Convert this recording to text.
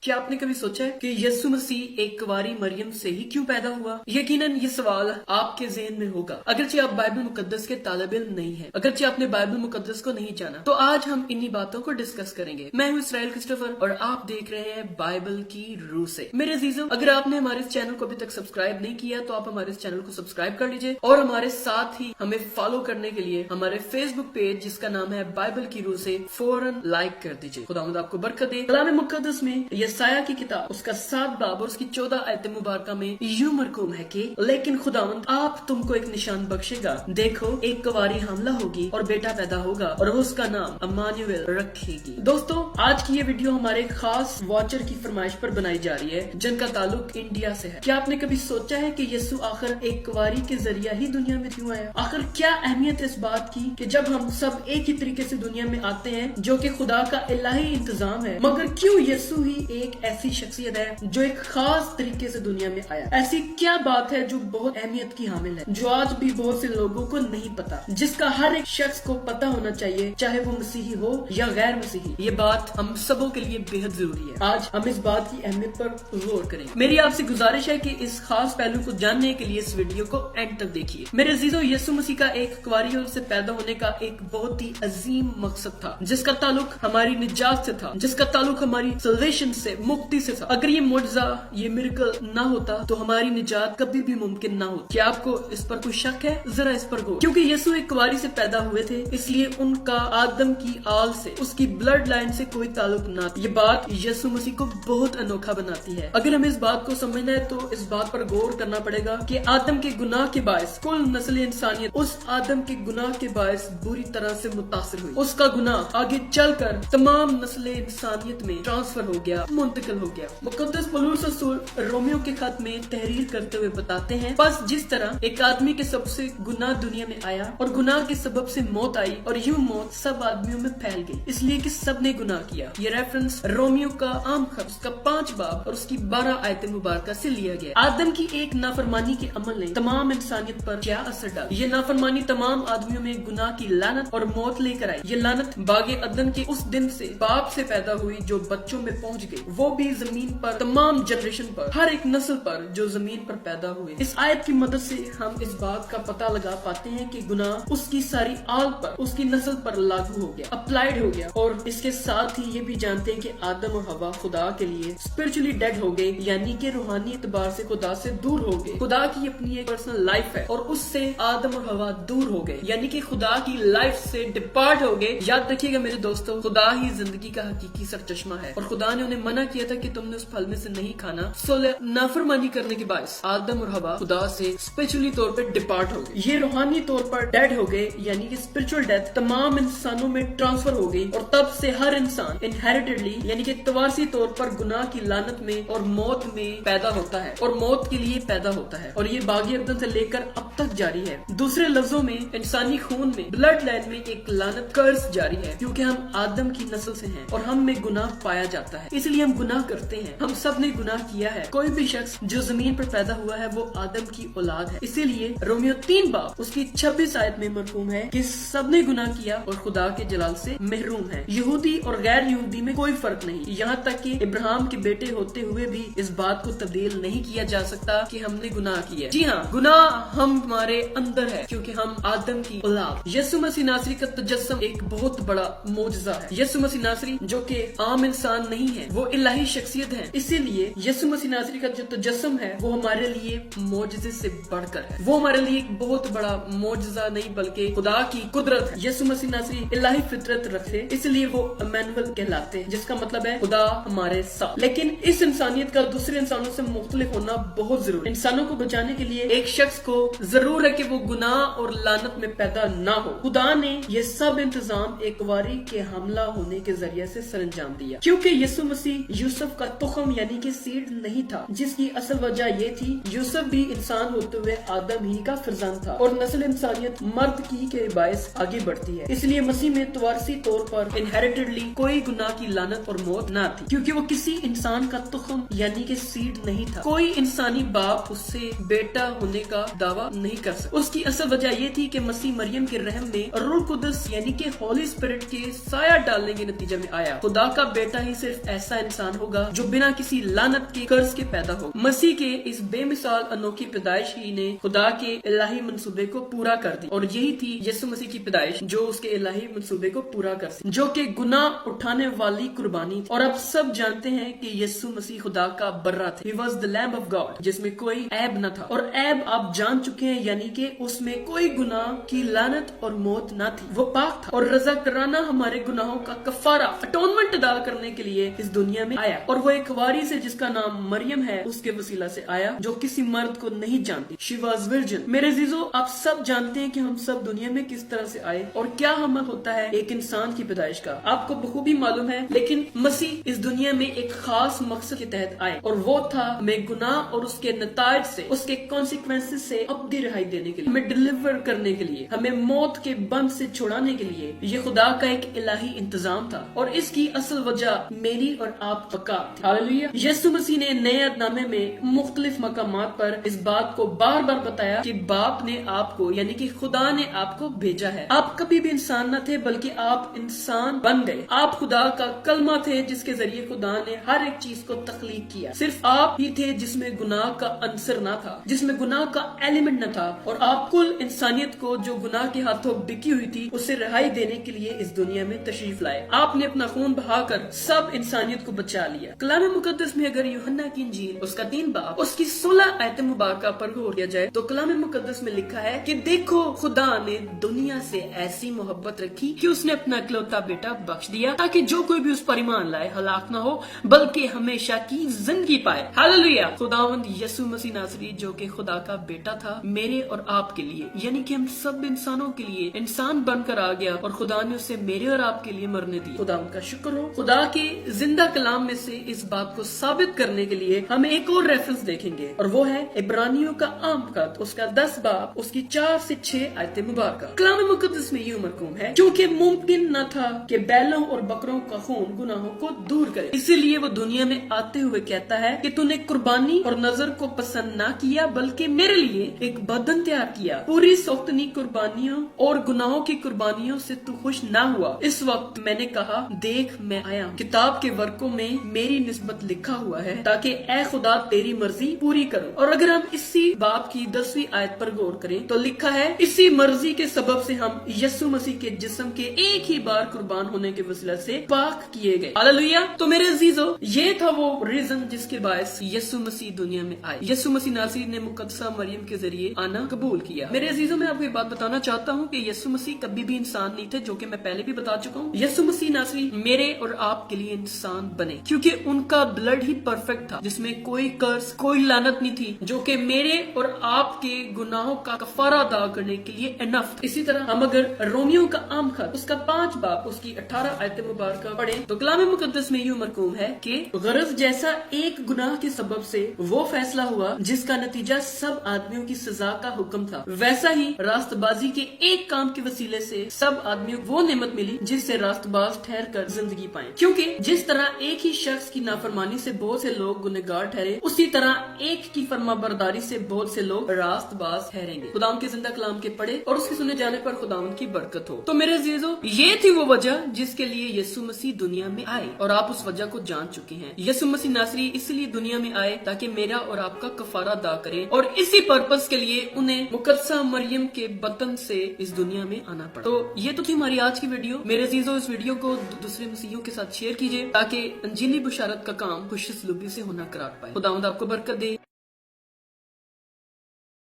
क्या आपने कभी सोचा है कि यीशु मसीह एक कुंवारी मरियम से ही क्यों पैदा हुआ? यकीनन ये सवाल आपके ज़हन में होगा, अगरचे आप बाइबल मुकद्दस के तालिब इल्म नहीं है, अगरचे आपने बाइबल मुकद्दस को नहीं जाना। तो आज हम इन्हीं बातों को डिस्कस करेंगे। मैं हूँ इसराइल क्रिस्टोफर और आप देख रहे हैं बाइबल की रूह से। मेरे अजीजों, अगर आपने हमारे इस चैनल को अभी तक सब्सक्राइब नहीं किया तो आप हमारे इस चैनल को सब्सक्राइब कर लीजिए और हमारे साथ ही हमें फॉलो करने के लिए हमारे फेसबुक पेज जिसका नाम है बाइबल की रूह से फौरन लाइक कर दीजिए। खुदावंद आपको बरकत दे। कलाम मुकद्दस में यसाया की किताब उसका 7 बाब और उसकी 14 आयत मुबारका में यूं मरकूम है कि लेकिन खुदावंद आप तुमको एक निशान बख्शेगा, देखो एक कुंवारी हामला होगी और बेटा पैदा होगा और वो उसका नाम अम्मानुएल रखेगी। दोस्तों, आज की ये वीडियो हमारे खास वॉचर की फरमाइश पर बनाई जा रही है जिनका ताल्लुक इंडिया से है। क्या आपने कभी सोचा है कि यीशु आखिर एक कुंवारी के जरिया ही दुनिया में क्यों आया? आखिर क्या अहमियत है इस बात की कि जब हम सब एक ही तरीके से दुनिया में आते हैं जो कि खुदा का इलाही इंतजाम है, मगर क्यों यीशु ही एक ऐसी शख्सियत है जो एक खास तरीके से दुनिया में आया? ऐसी क्या बात है जो बहुत अहमियत की हामिल है, जो आज भी बहुत से लोगों को नहीं पता, जिसका हर एक शख्स को पता होना चाहिए, चाहे वो मसीही हो या गैर मसीही? ये बात हम सबों के लिए बेहद जरूरी है। आज हम इस बात की अहमियत पर गौर करेंगे। मेरी आपसे गुजारिश है कि इस खास पहलू को जानने के लिए इस वीडियो को एंड तक देखिए। मेरे अजीजों, यीशु मसीह का एक कुंवारी से पैदा होने का एक बहुत ही अजीम मकसद था, जिसका ताल्लुक हमारी निजात से था, जिसका ताल्लुक हमारी सल्वेशन से, मुक्ति से था। अगर ये मुआजिज़ा, ये मिरेकल ना होता तो हमारी निजात कभी भी मुमकिन ना होती। क्या आपको इस पर कोई शक है? जरा इस पर गौर। क्योंकि यीशु एक कुंवारी से पैदा हुए थे, इसलिए उनका आदम की आल से, उसकी ब्लड लाइन से कोई ताल्लुक ना था। ये बात यीशु मसीह को बहुत अनोखा बनाती है। अगर हमें इस बात को समझना है तो इस बात पर गौर करना पड़ेगा कि आदम के गुनाह के बायस कुल नस्ल इंसानियत उस आदम के गुनाह के बायस बुरी तरह से मुतासिर हुई। उसका गुनाह आगे चलकर तमाम नस्ल इंसानियत में ट्रांसफर हो गया, मुंतकिल हो गया। मुकद्दस पौलुस रसूल रोमियो के खत में तहरीर करते हुए बताते हैं, बस जिस तरह एक आदमी के सबसे गुनाह दुनिया में आया और गुनाह के सबब से मौत आई और यूं मौत सब आदमियों में फैल गई, इसलिए कि सब ने गुनाह किया। ये रेफरेंस रोमियो का आम खत उसका 5 बाब और उसकी 12 आयत मुबारका से लिया गया। आदम की एक नाफरमानी के अमल ने तमाम इंसानियत पर क्या असर डाला? ये नाफरमानी तमाम आदमियों में गुनाह की लानत और मौत लेकर आई। ये लानत बागे अदन के उस दिन से बाप से पैदा हुई जो बच्चों में पहुंच गई, वो भी जमीन पर तमाम जनरेशन पर, हर एक नस्ल पर जो जमीन पर पैदा हुए। इस आयत की मदद से हम इस बात का पता लगा पाते हैं कि गुनाह उसकी सारी आल पर, उसकी नस्ल पर लागू हो गया, अप्लाइड हो गया। और इसके साथ ही ये भी जानते हैं कि आदम और हवा खुदा के लिए स्पिरिचुअली डेड हो गए, यानी कि रूहानी एतबार से खुदा से दूर हो गए। खुदा की अपनी एक पर्सनल लाइफ है और उससे आदम और हवा दूर हो गए, यानी कि खुदा की लाइफ से डिपार्ट हो गए। याद रखिएगा मेरे दोस्तों, खुदा ही जिंदगी का हकीकी सरचश्मा है और खुदा ने उन्हें मना किया था कि तुमने उस फल में से नहीं खाना। सो नाफरमानी करने के बायस आदम और हवा खुदा से स्पिरिचुअली तौर पर डिपार्ट हो गए। ये रूहानी तौर पर डेड हो गए, यानी कि स्पिरिचुअल डेथ तमाम इंसानों में ट्रांसफर हो गई और तब से हर इंसान इनहेरिटेडली, यानी कि तवारसी तौर पर गुनाह की लानत में और मौत में पैदा होता है और मौत के लिए पैदा होता है। और ये बागी अदन से लेकर अब तक जारी है। दूसरे लफ्जों में इंसानी खून में, ब्लड लाइन में एक लानत कर्स जारी है, क्योंकि हम आदम की नस्ल से हैं और हम में गुनाह पाया जाता है, इसलिए हम गुनाह करते हैं। हम सब ने गुनाह किया है। कोई भी शख्स जो जमीन पर पैदा हुआ है वो आदम की औलाद है। इसीलिए रोमियो 3 बाब उसकी 26 आयत में मरकूम है कि सब ने गुनाह किया और खुदा के जलाल से महरूम है। यहूदी और गैर यहूदी में कोई फर्क नहीं, यहाँ तक कि इब्राहिम के बेटे होते हुए भी इस बात को तब्दील नहीं किया जा सकता कि हमने गुनाह किया। जी हाँ, गुनाह हमारे अंदर है क्योंकि हम आदम की औलाद। यीशु मसीह नासरी का तजस्सुम एक बहुत बड़ा मौजज़ा है। यीशु मसीह नासरी जो कि आम इंसान नहीं है, वो इलाही शख्सियत है। इसीलिए यीशु मसीह नासरी का जो तजस्सुम है वो हमारे लिए मौजज़े से बढ़कर है। वो हमारे लिए एक बहुत बड़ा मौजज़ा नहीं बल्कि खुदा की कुदरत है। यीशु मसीह नासरी इलाही फितरत रखते, इसलिए वो इम्मानुएल कहलाते हैं, जिसका मतलब है खुदा हमारे साथ। लेकिन इस इंसानियत का दूसरे इंसानों से मुख्तलिफ होना बहुत जरूरी। इंसानों को बचाने के लिए एक शख्स को जरूर है कि वो गुनाह और लानत में पैदा ना हो। खुदा ने ये सब इंतजाम एक कुंवारी के हमला होने के जरिए से सरंजाम दिया, क्योंकि यीशु मसीह यूसुफ का तुखम यानी कि सीड नहीं था, जिसकी असल वजह ये थी यूसुफ भी इंसान होते हुए आदम ही का फर्जंद था और नस्ल इंसानियत मर्द की के बायस आगे बढ़ती है। इसलिए मसीह में तवारसी तौर पर इनहेरिटेडली कोई गुनाह की लानत और मौत ना थी, क्योंकि वो किसी इंसान का तुखम यानी कि सीड नहीं था। कोई इंसानी बाप उससे बेटा होने का दावा नहीं कर सकता। उसकी असल वजह ये थी कि मसीह मरियम के रहम में रूह कुदस यानी कि होली स्पिरिट के साया डालने के नतीजे में आया। खुदा का बेटा ही सिर्फ ऐसा इंसान होगा जो बिना किसी लानत के कर्ज के पैदा हो। मसीह के इस बेमिसाल अनोखी पैदाइश ही ने खुदा के इलाही मंसूबे को पूरा कर दी और यही थी यीशु मसीह की पैदाइश जो उसके इलाही मंसूबे को पूरा कर दी, जो कि गुनाह उठाने वाली कुर्बानी थी। और अब सब जानते हैं कि यीशु मसीह खुदा का बर्रा थे। He was the Lamb of God, जिसमें कोई ऐब न था। और ऐब आप जान चुके हैं, यानी कि उसमें कोई गुनाह की लानत और मौत न थी। वो पाक था और रजा कराना हमारे गुनाहों का कफारा अटोनमेंट अदा करने के लिए इस दुनिया में आया। और वो एक कुंवारी से जिसका नाम मरियम है उसके वसीला से आया, जो किसी मर्द को नहीं जानती। She was virgin. मेरे जीजो, आप सब जानते हैं कि हम सब दुनिया में किस तरह से आए और क्या हमें होता है एक इंसान की पैदाइश का, आपको बखूबी मालूम है। लेकिन मसीह इस दुनिया में एक खास मकसद के तहत आए और वो था हमें गुनाह और उसके नतायज से, उसके कॉन्सिक्वेंसेस से अब्दी रिहाई देने के लिए, हमें डिलीवर करने के लिए, हमें मौत के बंध से छुड़ाने के लिए। ये खुदा का एक इलाही इंतजाम था और इसकी असल वजह मेरी और आप पक्का थी। हालेलुया। यीशु मसीह ने नए अहदनामे में मुख्तलिफ मकामात पर इस बात को बार बार बताया कि बाप ने आपको, यानी कि खुदा ने आपको भेजा है। आप कभी भी इंसान न थे बल्कि आप इंसान बन गए। आप खुदा का कलमा थे जिसके जरिए खुदा ने हर एक चीज को तख्लीक किया। सिर्फ आप ही थे जिसमें गुनाह का अंसर न था, जिसमें गुनाह का एलिमेंट न था। और आप कुल इंसानियत को जो गुनाह के हाथों बिकी हुई थी उसे रिहाई देने के लिए इस दुनिया में तशरीफ लाए। आपने अपना खून बहाकर सब इंसानियत को बचा लिया। कलाम मुकद्दस में अगर यूहन्ना की इंजील उसका 3 बाब उसकी 16 आयत मुबारका पर गौर किया जाए तो कलाम मुकद्दस में लिखा है कि देखो खुदा ने दुनिया से ऐसी मोहब्बत रखी कि उसने अपना इकलौता बेटा बख्श दिया ताकि जो कोई भी उस पर ईमान लाए हलाक ना हो बल्कि हमेशा की जिंदगी पाए। हालेलुया। खुदावंद यीशु मसीह नासरी जो कि खुदा का बेटा था, मेरे और आपके लिए, यानी कि हम सब इंसानों के लिए इंसान बनकर आ गया और खुदा ने उसे मेरे और आपके लिए मरने दी। खुदा का शुक्र हो। खुदा के जिंदा कलाम में से इस बात को साबित करने के लिए हम एक और रेफरेंस देखेंगे और वो है इब्रानियों का आम खत उसका 10 बाब उसकी 4 से 6 आयत मुबारका। कलाम मुकद्दस में यूं मरकूम है, क्योंकि मुमकिन न था कि बैलों और बकरों का खून गुनाहों को दूर करे, इसीलिए वो दुनिया में आते हुए कहता है कि तूने कुर्बानी और नजर को पसंद ना किया बल्कि मेरे लिए एक बदन तैयार किया। पूरी सौख्तनी कुर्बानियों और गुनाहों की कुर्बानियों से तू खुश ना हुआ। इस वक्त मैंने कहा, देख मैं आया, किताब के वर्कों में मेरी निस्बत लिखा हुआ है ताकि ए खुदा तेरी मर्जी पूरी करूं। और अगर हम इसी बाब की 10वीं आयत पर गौर करें तो लिखा है, इसी मर्जी के सबब से हम यीशु मसीह के जिस्म के एक ही बार कुर्बान होने के वसीला से पाक किए गए। हालेलुया। तो मेरे अजीजों, ये था वो रीजन जिसके बायस यीशु मसीह दुनिया में आए। यीशु मसीह नासरी ने मुकद्दसा मरियम के जरिए आना कबूल किया। मेरे अजीजों, मैं आपको एक बात बताना चाहता हूँ कि यीशु मसीह कभी भी इंसान नहीं थे, जो कि मैं पहले भी बता चुका हूँ। यीशु मसीह नासरी मेरे और आपके लिए इंसान बने क्योंकि उनका ब्लड ही परफेक्ट था, जिसमें कोई कर्ज, कोई लानत नहीं थी, जो कि मेरे और आपके गुनाहों का कफारा अदा करने के लिए इनफ। इसी तरह हम अगर रोमियो का आम खत उसका 5 बाब उसकी 18 आयत मुबारका पढ़े तो कलाम मुकद्दस में यूं मरकूम है कि गरज जैसा एक गुनाह के सबब से वो फैसला हुआ जिसका नतीजा सब आदमियों की सजा का हुक्म था, वैसा ही रास्तबाजी के एक काम के वसीले से सब आदमियों को वो नेमत मिली जिससे रास्तबाज ठहर कर जिंदगी पाए। क्योंकि जिस तरह एक ही शख्स की नाफरमानी से बहुत से लोग गुनहगार ठहरे, उसी तरह एक की फरमाबरदारी से बहुत से लोग रास्तबाज ठहरेंगे। खुदाम के जिंदा कलाम के पढ़े और उसके सुने जाने पर खुदाम की बरकत हो। तो मेरे अजीजों, ये थी वो वजह जिसके लिए यीशु मसीह दुनिया में आए और आप उस वजह को जान चुके हैं। यीशु मसीह नासरी इसलिए दुनिया में आए ताकि मेरा और आपका कफारा अदा करें और इसी पर्पस के लिए उन्हें मुकद्दसा मरियम के बतन से इस दुनिया में आना पड़ा। तो ये तो थी हमारी आज की वीडियो। मेरे अजीजों, इस वीडियो को दूसरे मसीहियों के साथ शेयर कीजिए ताकि अंजीली बुशारत का काम खुशसलूबी से होना करार पाए। खुदावंद आपको बरकत दे।